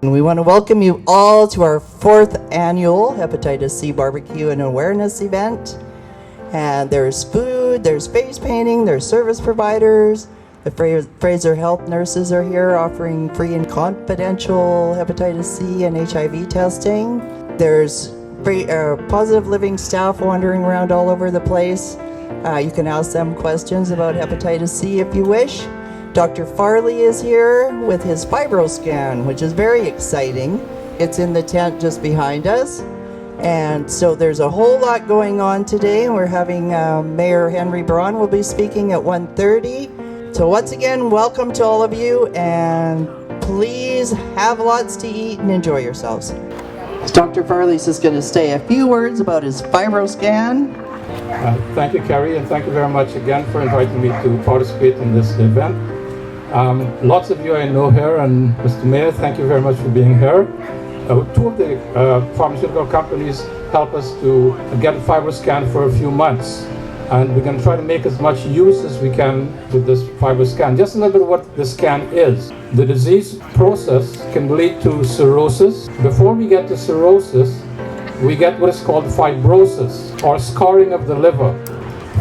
We want to welcome you all to our 4th annual Hepatitis C Barbecue and Awareness event. And there's food, there's face painting, there's service providers. The Fraser Health nurses are here offering free and confidential hepatitis C and HIV testing. There's positive living staff wandering around all over the place. You can ask them questions about hepatitis C if you wish. Dr. Farley is here with his FibroScan, which is very exciting. It's in the tent just behind us. And so there's a whole lot going on today. We're having Mayor Braun will be speaking at 1:30. So once again, welcome to all of you, and please have lots to eat and enjoy yourselves. Dr. Farley's just going to say a few words about his FibroScan. Thank you, Carrie, and thank you very much again for inviting me to participate in this event. Lots of you I know here, and Mr. Mayor, thank you very much for being here. Two of the pharmaceutical companies help us to get a FibroScan for a few months, and we're going to try to make as much use as we can with this FibroScan. Just a little bit of what the scan is. The disease process can lead to cirrhosis. Before we get to cirrhosis, we get what is called fibrosis, or scarring of the liver.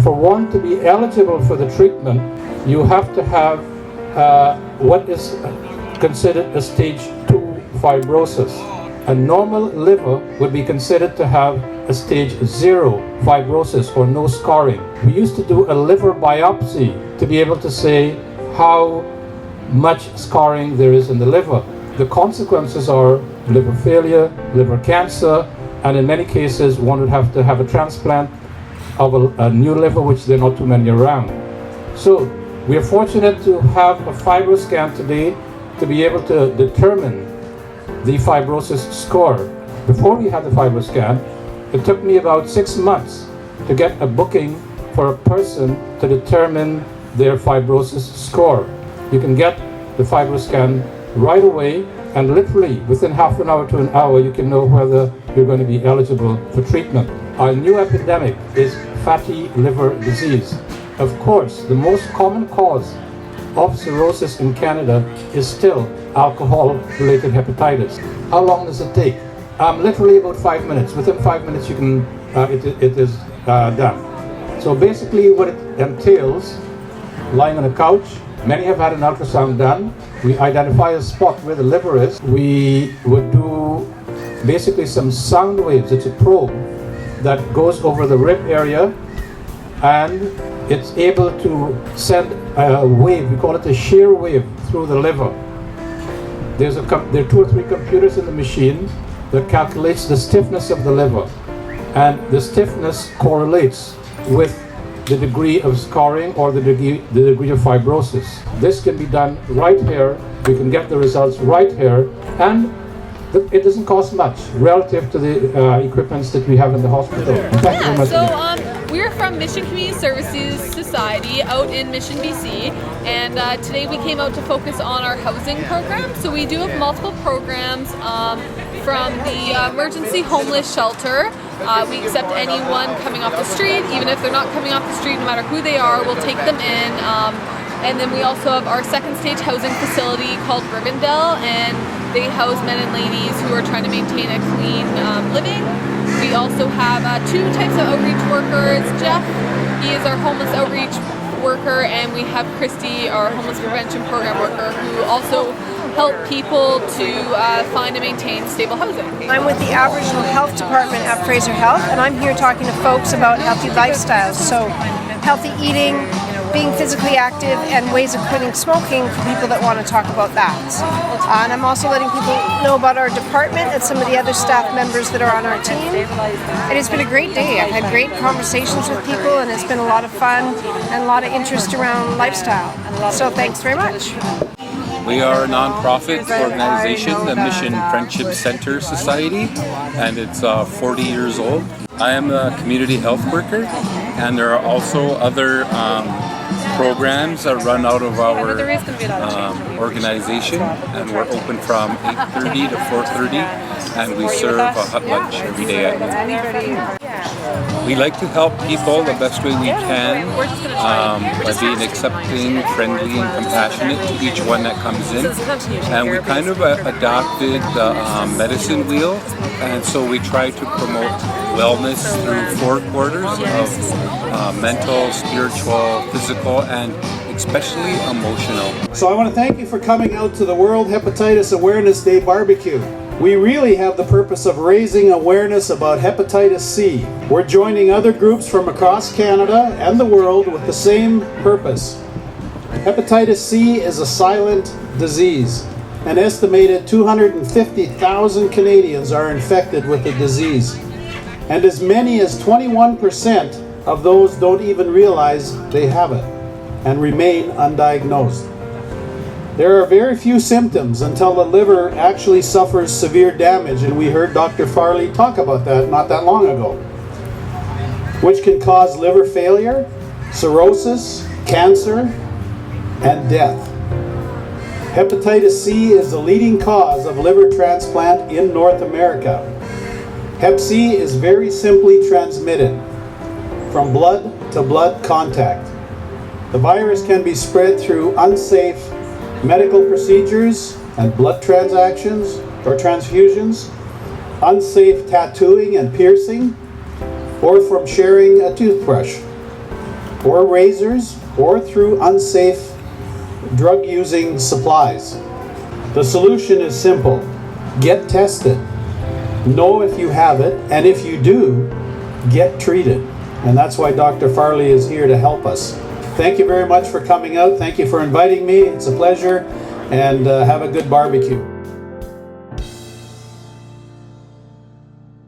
For one to be eligible for the treatment, you have to have what is considered a stage 2 fibrosis. A normal liver would be considered to have a stage 0 fibrosis, or no scarring. We used to do a liver biopsy to be able to say how much scarring there is in the liver. The consequences are liver failure, liver cancer, and in many cases one would have to have a transplant of a new liver, which there are not too many around. So we are fortunate to have a FibroScan today to be able to determine the fibrosis score. Before we had the FibroScan, it took me about 6 months to get a booking for a person to determine their fibrosis score. You can get the FibroScan right away, and literally within half an hour to an hour you can know whether you're going to be eligible for treatment. Our new epidemic is fatty liver disease. Of course, the most common cause of cirrhosis in Canada is still alcohol-related hepatitis. How long does it take? Literally about 5 minutes. Within 5 minutes you can, it is done. So basically what it entails, lying on a couch, many have had an ultrasound done. We identify a spot where the liver is. We would do basically some sound waves. It's a probe that goes over the rib area, and it's able to send a wave, we call it a shear wave, through the liver. There are 2 or 3 computers in the machine that calculates the stiffness of the liver, and the stiffness correlates with the degree of scarring or the degree of fibrosis. This can be done right here. We can get the results right here, and it doesn't cost much relative to the equipments that we have in the hospital. Thank you very much. So we're from Mission Community Services Society out in Mission, BC, and today we came out to focus on our housing program. So we do have multiple programs from the emergency homeless shelter. We accept anyone coming off the street, even if they're not coming off the street, no matter who they are, we'll take them in. And then we also have our second stage housing facility called Rivendell, and they house men and ladies who are trying to maintain a clean living. We also have 2 types of outreach workers. Jeff, he is our homeless outreach worker, and we have Christy, our homeless prevention program worker, who also help people to find and maintain stable housing. I'm with the Aboriginal Health Department at Fraser Health, and I'm here talking to folks about healthy lifestyles. So healthy eating, being physically active, and ways of quitting smoking for people that want to talk about that. And I'm also letting people know about our department and some of the other staff members that are on our team. It has been a great day. I've had great conversations with people, and it's been a lot of fun and a lot of interest around lifestyle. So thanks very much. We are a non-profit organization, the Mission Friendship Center Society, and it's 40 years old. I am a community health worker, and there are also other programs that run out of our organization, and we're open from 8:30 to 4:30, and we serve a hot lunch every day at noon. We like to help people the best way we can by being accepting, friendly, and compassionate to each one that comes in. And we kind of adopted the medicine wheel, and so we try to promote wellness through 4 quarters of mental, spiritual, physical, and especially emotional. So I want to thank you for coming out to the World Hepatitis Awareness Day barbecue. We really have the purpose of raising awareness about hepatitis C. We're joining other groups from across Canada and the world with the same purpose. Hepatitis C is a silent disease. An estimated 250,000 Canadians are infected with the disease. And as many as 21% of those don't even realize they have it and remain undiagnosed. There are very few symptoms until the liver actually suffers severe damage, and we heard Dr. Farley talk about that not that long ago, which can cause liver failure, cirrhosis, cancer, and death. Hepatitis C is the leading cause of liver transplant in North America. Hep C is very simply transmitted from blood to blood contact. The virus can be spread through unsafe medical procedures and blood transactions or transfusions, unsafe tattooing and piercing, or from sharing a toothbrush, or razors, or through unsafe drug-using supplies. The solution is simple. Get tested. Know if you have it, and if you do, get treated. And that's why Dr. Farley is here to help us. Thank you very much for coming out. Thank you for inviting me. It's a pleasure, and have a good barbecue.